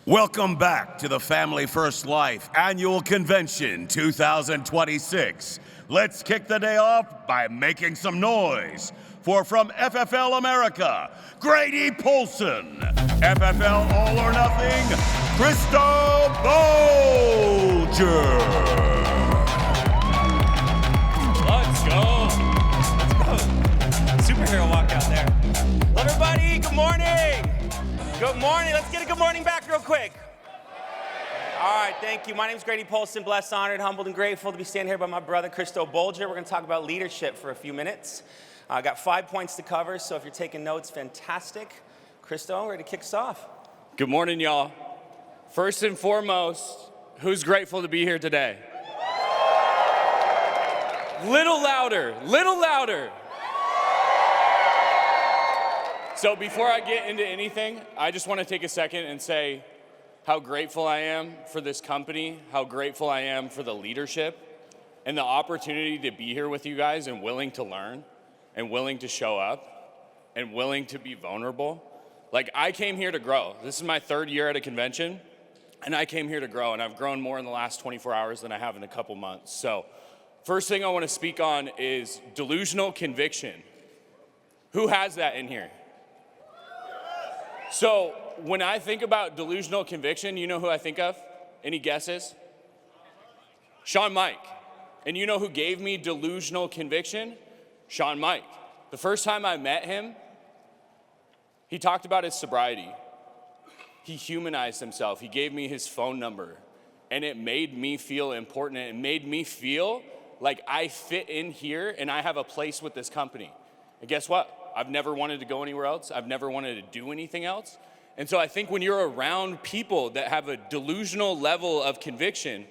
Welcome back to the Family First Life Annual Convention 2026. Let's kick the day off by making some noise for from FFL America, Grady Polcyn. FFL All or Nothing, Christo Bolger. Let's go. Superhero walk out there. Hello, everybody. Good morning. Good morning. Let's get a good morning back real quick. All right, thank you. My name is Grady Polcyn. Blessed, honored, humbled, and grateful to be standing here by my brother, Christo Bolger. We're going to talk about leadership for a few minutes. I got 5 points to cover, so if you're taking notes, fantastic. Christo, ready to kick us off? Good morning, y'all. First and foremost, who's grateful to be here today? Little louder, little louder. So before I get into anything, I just want to take a second and say how grateful I am for this company, how grateful I am for the leadership, and the opportunity to be here with you guys and willing to learn, and willing to show up, and willing to be vulnerable. Like, I came here to grow. This is my third year at a convention, and I came here to grow, and I've grown more in the last 24 hours than I have in a couple months. So, first thing I want to speak on is delusional conviction. Who has that in here? So, when I think about delusional conviction, you know who I think of? Any guesses? Sean Mike. And you know who gave me delusional conviction? Sean Mike. The first time I met him, he talked about his sobriety. He humanized himself. He gave me his phone number. And it made me feel important. It made me feel like I fit in here and I have a place with this company. And guess what? I've never wanted to go anywhere else. I've never wanted to do anything else. And so I think when you're around people that have a delusional level of conviction,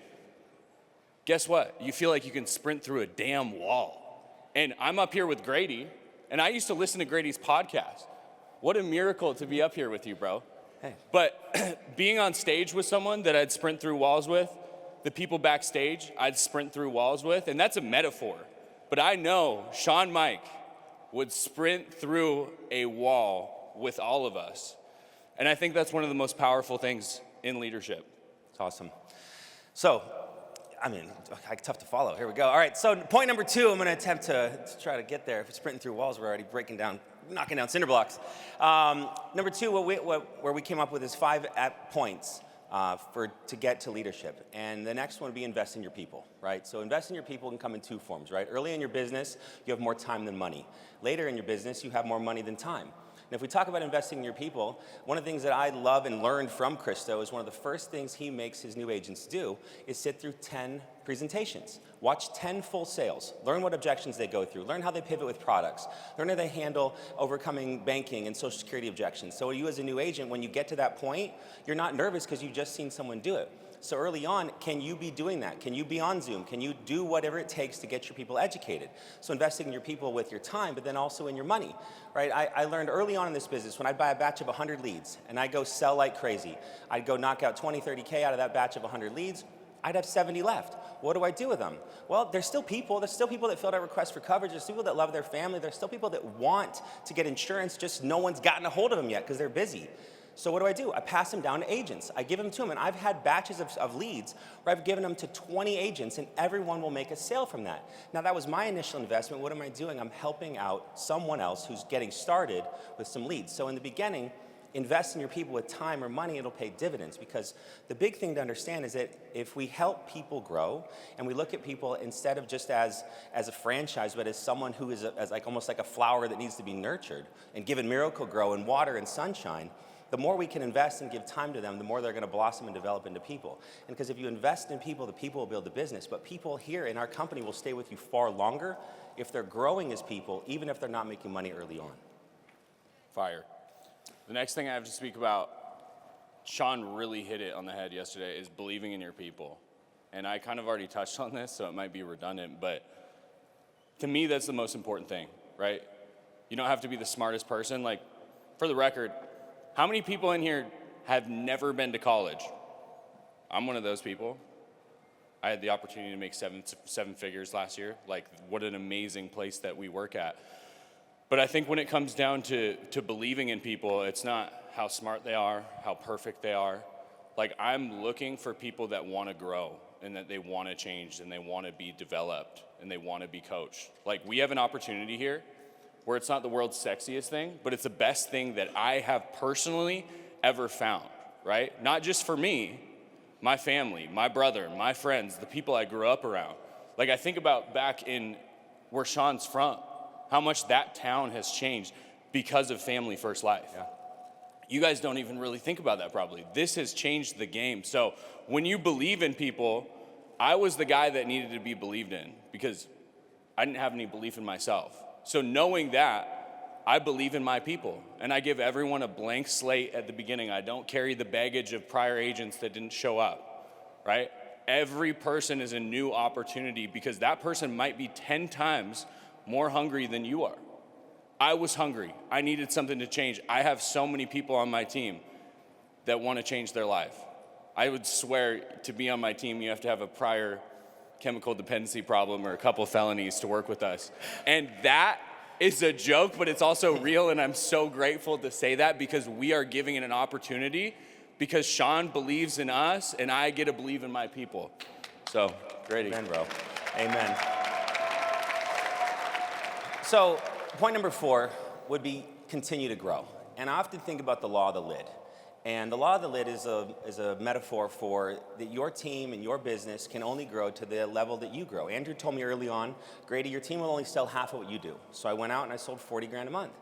guess what? You feel like you can sprint through a damn wall. And I'm up here with Grady, and I used to listen to Grady's podcast. What a miracle to be up here with you, bro. Hey. But being on stage with someone that I'd sprint through walls with, the people backstage I'd sprint through walls with, and that's a metaphor. But I know Sean Mike would sprint through a wall with all of us. And I think that's one of the most powerful things in leadership. It's awesome. So, tough to follow. Here we go. All right, so point number 2, I'm going to attempt to try to get there. If we're sprinting through walls, we're already knocking down cinder blocks. Number 2, where we came up with is 5 points to get to leadership. And the next one would be invest in your people, right? So invest in your people can come in 2 forms, right? Early in your business, you have more time than money. Later in your business, you have more money than time. And if we talk about investing in your people, one of the things that I love and learned from Christo is one of the first things he makes his new agents do is sit through 10 presentations. Watch 10 full sales. Learn what objections they go through. Learn how they pivot with products. Learn how they handle overcoming banking and social security objections. So you as a new agent, when you get to that point, you're not nervous because you've just seen someone do it. So early on, can you be doing that? Can you be on Zoom? Can you do whatever it takes to get your people educated? So investing in your people with your time, but then also in your money, right? I learned early on in this business when I'd buy a batch of 100 leads and I'd go sell like crazy. I'd go knock out 20, 30K out of that batch of 100 leads. I'd have 70 left. What do I do with them? Well, there's still people. There's still people that filled out requests for coverage. There's people that love their family. There's still people that want to get insurance, just no one's gotten a hold of them yet because they're busy. So what do? I pass them down to agents. I give them to them, and I've had batches of leads where I've given them to 20 agents, and everyone will make a sale from that. Now, that was my initial investment. What am I doing? I'm helping out someone else who's getting started with some leads. So in the beginning, invest in your people with time or money, it'll pay dividends, because the big thing to understand is that if we help people grow and we look at people instead of just as a franchise, but as someone who is almost like a flower that needs to be nurtured and given miracle grow and water and sunshine, the more we can invest and give time to them, the more they're going to blossom and develop into people. And because if you invest in people, the people will build the business. But people here in our company will stay with you far longer if they're growing as people, even if they're not making money early on. Fire. The next thing I have to speak about, Sean really hit it on the head yesterday, is believing in your people. And I kind of already touched on this, so it might be redundant, but to me, that's the most important thing, right? You don't have to be the smartest person. Like, for the record, how many people in here have never been to college? I'm one of those people. I had the opportunity to make seven figures last year. Like, what an amazing place that we work at. But I think when it comes down to believing in people, it's not how smart they are, how perfect they are. Like, I'm looking for people that want to grow and that they want to change and they want to be developed and they want to be coached. Like, we have an opportunity here where it's not the world's sexiest thing, but it's the best thing that I have personally ever found, right? Not just for me, my family, my brother, my friends, the people I grew up around. Like, I think about back in where Sean's from, how much that town has changed because of Family First Life. Yeah. You guys don't even really think about that probably. This has changed the game. So when you believe in people, I was the guy that needed to be believed in because I didn't have any belief in myself. So knowing that, I believe in my people and I give everyone a blank slate at the beginning. I don't carry the baggage of prior agents that didn't show up, right? Every person is a new opportunity because that person might be 10 times more hungry than you are. I was hungry. I needed something to change. I have so many people on my team that want to change their life. I would swear to be on my team, you have to have a prior chemical dependency problem or a couple felonies to work with us. And that is a joke, but it's also real, and I'm so grateful to say that because we are giving it an opportunity because Sean believes in us, and I get to believe in my people. So, Grady. Amen, bro. Amen. So, point number 4 would be continue to grow. And I often think about the law of the lid. And the law of the lid is a metaphor for that your team and your business can only grow to the level that you grow. Andrew told me early on, Grady, your team will only sell half of what you do. So I went out and I sold 40 grand a month.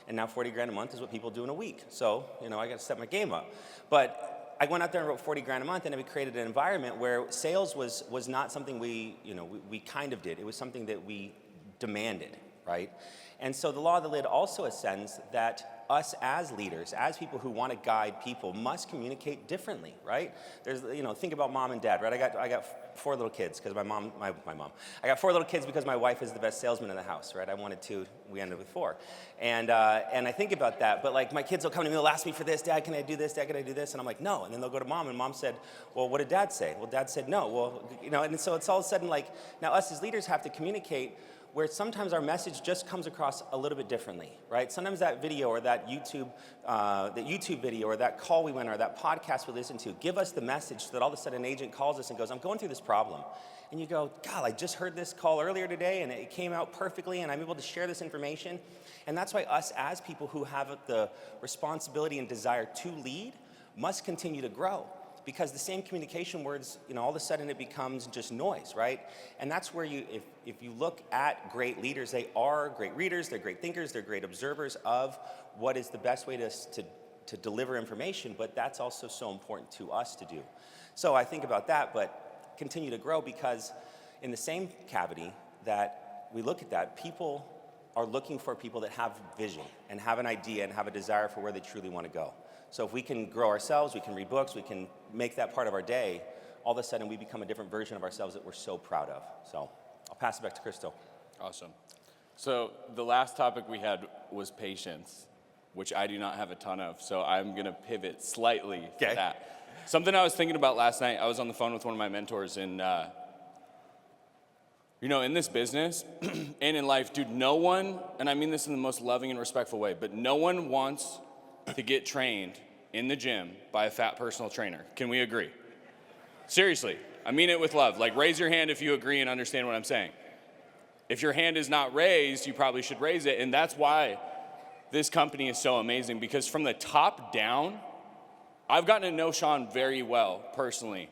And now 40 grand a month is what people do in a week. So, I got to step my game up. But I went out there and wrote 40 grand a month, and we created an environment where sales was not something we kind of did. It was something that we demanded, right? And so the law of the lid also ascends that us as leaders, as people who want to guide people, must communicate differently, right? There's, think about mom and dad, right? I got 4 little kids because my mom. I got 4 little kids because my wife is the best salesman in the house, right? I wanted 2, we ended with 4, and I think about that. But like my kids will come to me, they'll ask me for this, Dad, can I do this? Dad, can I do this? And I'm like, no. And then they'll go to mom, and mom said, well, what did Dad say? Well, Dad said no. Well, and so it's all of a sudden like now us as leaders have to communicate where sometimes our message just comes across a little bit differently, right? Sometimes that video or that YouTube video or that call we went or that podcast we listened to give us the message so that all of a sudden an agent calls us and goes, I'm going through this problem. And you go, God, I just heard this call earlier today and it came out perfectly and I'm able to share this information. And that's why us as people who have the responsibility and desire to lead must continue to grow. Because the same communication words, all of a sudden it becomes just noise, right? And that's where if you look at great leaders, they are great readers, they're great thinkers, they're great observers of what is the best way to deliver information, but that's also so important to us to do. So I think about that, but continue to grow because in the same cavity that we look at that, people are looking for people that have vision and have an idea and have a desire for where they truly want to go. So if we can grow ourselves, we can read books, we can make that part of our day, all of a sudden we become a different version of ourselves that we're so proud of. So I'll pass it back to Christo. Awesome. So the last topic we had was patience, which I do not have a ton of, so I'm going to pivot slightly to that. Something I was thinking about last night, I was on the phone with one of my mentors, and in this business and in life, dude, no one, and I mean this in the most loving and respectful way, but no one wants to get trained in the gym by a fat personal trainer. Can we agree? Seriously, I mean it with love. Like, raise your hand if you agree and understand what I'm saying. If your hand is not raised, you probably should raise it, and that's why this company is so amazing, because from the top down, I've gotten to know Sean very well personally,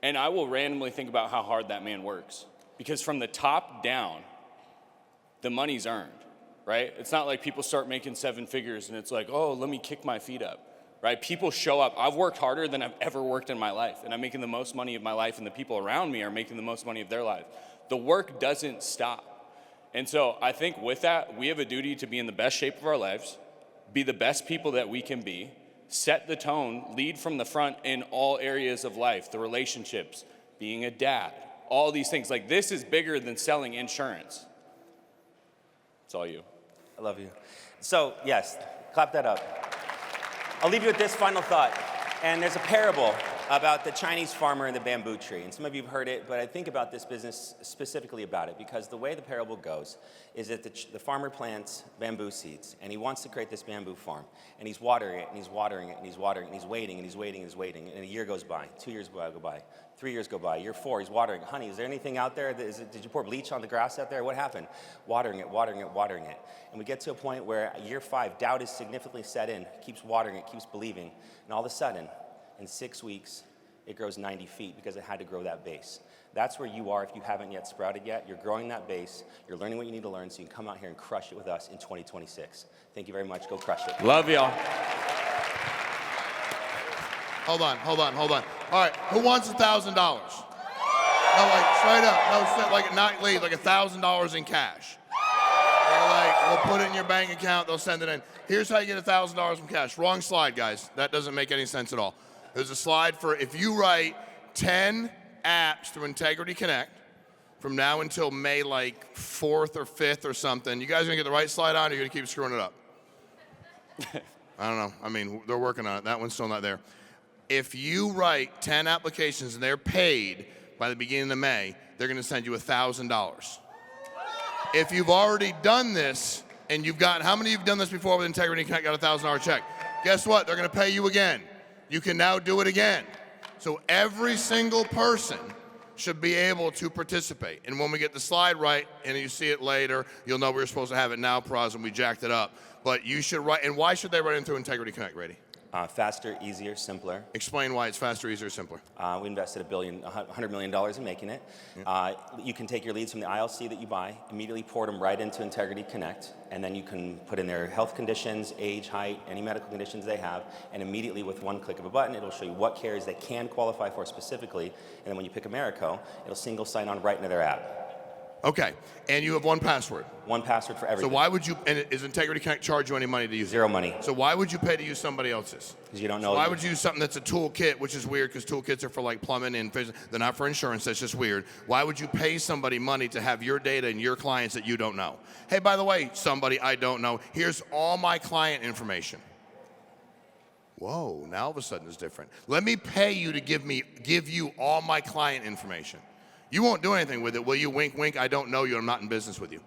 and I will randomly think about how hard that man works, because from the top down, the money's earned. Right? It's not like people start making 7 figures and it's like, oh, let me kick my feet up, right? People show up. I've worked harder than I've ever worked in my life, and I'm making the most money of my life, and the people around me are making the most money of their life. The work doesn't stop. And so I think with that, we have a duty to be in the best shape of our lives, be the best people that we can be, set the tone, lead from the front in all areas of life, the relationships, being a dad, all these things. Like, this is bigger than selling insurance. It's all you. I love you. So, yes, clap that up. I'll leave you with this final thought. And there's a parable about the Chinese farmer and the bamboo tree. And some of you have heard it, but I think about this business specifically about it because the way the parable goes is that the farmer plants bamboo seeds and he wants to create this bamboo farm. And he's watering it and he's watering it and he's watering it and he's waiting and he's waiting and he's waiting. And a year goes by, 2 years go by, 3 years go by, year 4, he's watering. Honey, is there anything out there? Did you pour bleach on the grass out there? What happened? Watering it, watering it, watering it. And we get to a point where year 5, doubt is significantly set in, keeps watering it, keeps believing. And all of a sudden, in 6 weeks, it grows 90 feet because it had to grow that base. That's where you are if you haven't yet sprouted yet. You're growing that base. You're learning what you need to learn so you can come out here and crush it with us in 2026. Thank you very much. Go crush it. Love y'all. Hold on. All right, who wants $1,000? No, like straight up. No, like not leave, like $1,000 in cash. They're like, we'll put it in your bank account. They'll send it in. Here's how you get $1,000 in cash. Wrong slide, guys. That doesn't make any sense at all. There's a slide for if you write 10 apps through Integrity Connect from now until May like 4th or 5th or something. You guys gonna get the right slide on or you're gonna keep screwing it up? I don't know. I mean, they're working on it. That one's still not there. If you write 10 applications and they're paid by the beginning of May, they're gonna send you $1,000. If you've already done this and you've got, how many of you have done this before with Integrity Connect, got a $1,000 check? Guess what? They're gonna pay you again. You can now do it again. So every single person should be able to participate. And when we get the slide right, and you see it later, you'll know we're supposed to have it now, Praz, and we jacked it up. But you should write, and why should they write in through Integrity Connect, Grady? Faster, easier, simpler. Explain why it's faster, easier, simpler. We invested $100 million in making it. You can take your leads from the ILC that you buy, immediately port them right into Integrity Connect, and then you can put in their health conditions, age, height, any medical conditions they have, and immediately with one click of a button, it'll show you what carriers they can qualify for specifically, and then when you pick Americo, it'll single sign on right into their app. Okay, and you have one password. One password for everything. So why would you, and is Integrity Connect charge you any money to use it? Zero money. So why would you pay to use somebody else's? Because you don't know. So why would you use something that's a toolkit, which is weird because toolkits are for like plumbing and they're not for insurance, that's just weird. Why would you pay somebody money to have your data and your clients that you don't know? Hey, by the way, somebody I don't know, here's all my client information. Whoa, now all of a sudden it's different. Let me pay you to give you all my client information. You won't do anything with it, will you? Wink, wink, I don't know you, I'm not in business with you.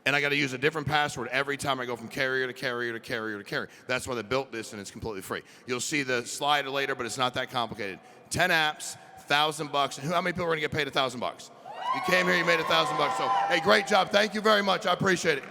And I gotta use a different password every time I go from carrier to carrier to carrier to carrier. That's why they built this and it's completely free. You'll see the slide later, but it's not that complicated. 10 apps, $1,000. How many people are gonna get paid $1,000? You came here, you made $1,000. So, hey, great job, thank you very much, I appreciate it.